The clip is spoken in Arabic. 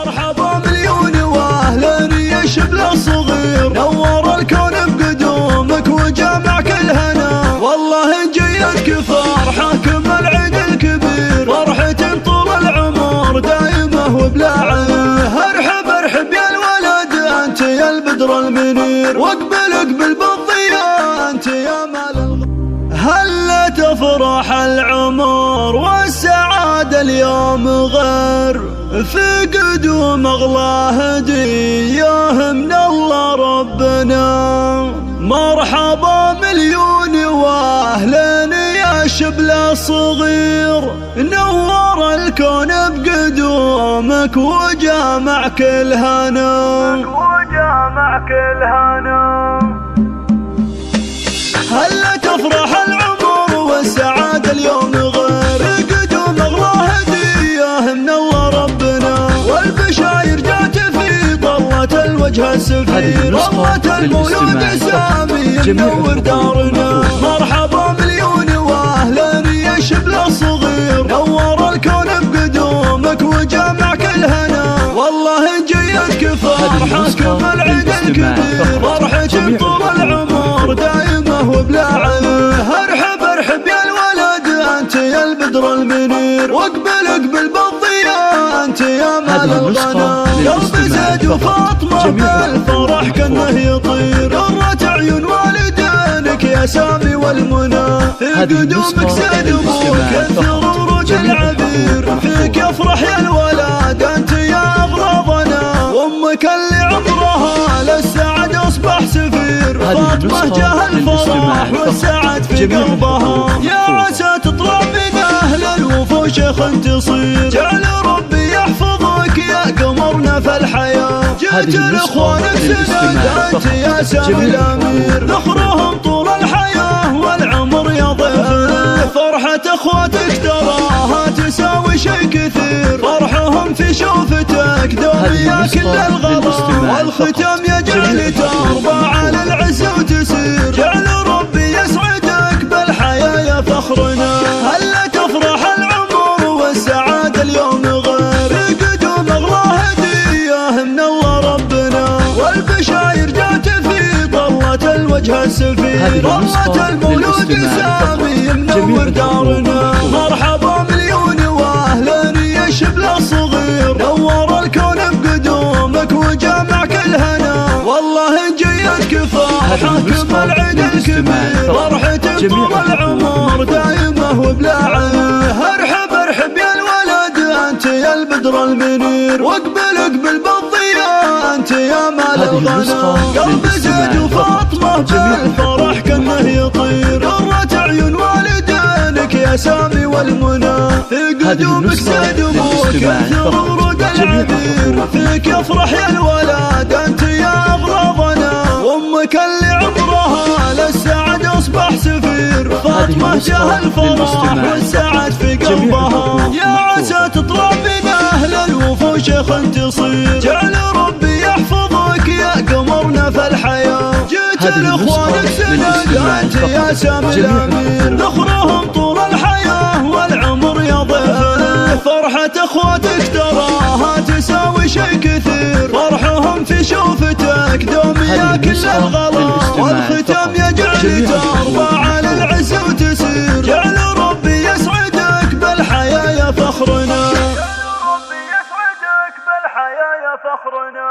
مرحبا مليون واهلا يا شبل الصغير، نور الكون بقدومك وجامع كل هنا، والله جيتك فرحة مع العيد الكبير، فرحة طول العمر دايمة وبلا عيه. ارحب ارحب يا الولد انت يا البدر المنير، واقبل اقبل بالضياء انت يا مال هلا تفرح العمر والسعادة اليوم غير، في قدوم اغلى هدية من الله ربنا. مرحبا مليون واهلا يا شبل الصغير، نور الكون بقدومك وجامع كل هنا، هلا تفرح العمر والسعادة اليوم غير، قدوم اغلى هدية من الله ربنا، والبشاير جات في طلة الوجه السفير، رمة المولود سامي منور دارنا. مرحبا مليون واهلا يا شبل الصغير، نور الكون بقدومك وجامع كل هنا، والله جيتك فرحة مع العيد الكبير، فرحة طول العمر دايمة وبلا عيه. ارحب ارحب يا الولد انت يا البدر المنير، واقبل اقبل بالضياء انت يا مال الغنى، قلب زيد وفاطمة بالفرح كانه يطير، قرة عيون والدينك يا سامي والمنى، في قدومك زيد ابوك كثر ورود العبير، فيك يفرح يا الولد انت يا اغراضنا، وامك اللي عمرها للسعد اصبح سفير، فاطمة جاه الفرح والسعد في قلبها، يا عسى تطلع من اهل الوفوش تصير، جعل ربي يحفظك يا قمرنا في الحياة، جيت لاخوانك سند انت يا سامي الامير، ذخرهم طول الحياة والعمر يا ضيفنا، فرحة اخواتك تراها تساوي شي كثير، فرحهم في شوفتك دوم يا كل الغلا، والختام يجعل ترضى على العز وتسير، جعل ربي يسعدك بالحياة يا فخرنا. هلا تفرح العمر والسعادة اليوم غير، قدوم اغلى هدية من الله ربنا، والبشاير جات في طلة الوجه السفير، رمة المولود سامي منور دارنا. مرحبا مليون واهلا يا شبل الصغير، نور الكون بقدومك وجامع كل هنا، والله جيتك فرحة مع العيد الكبير، فرحة طول العمر دايمة وبلا عيه. ارحب ارحب يا الولد انت يا البدر المنير، واقبل اقبل بالضياء انت يا مال الغنى، قلب زيد وفاطمة بالفرح كانه يطير، قرة عيون والدينك يا سامي والمنى، في قدومك زيد ابوك كثر ورود العبير، فيك يفرح يا الولد انت يا اغراضنا، وامك اللي عمرها للسعد اصبح سفير، فاطمة جاه الفرح والسعد في قلبها، يا عسى تطلع من اهل الوفوش تصير، جعل ربي يحفظك يا قمرنا في الحياة، جيت لاخوانك سند انت يا سامي الامير، ذخرهم طول الحياة والعمر يا ضيفنا، فرحة اخواتك تراها تساوي شي كثير، فرحهم في شوفتك دوم يا كل الغلا، والختام يجعل ترضى على العز وتسير، جعل ربي يسعدك بالحياة يا فخرنا، جعل ربي يسعدك بالحياة يا فخرنا.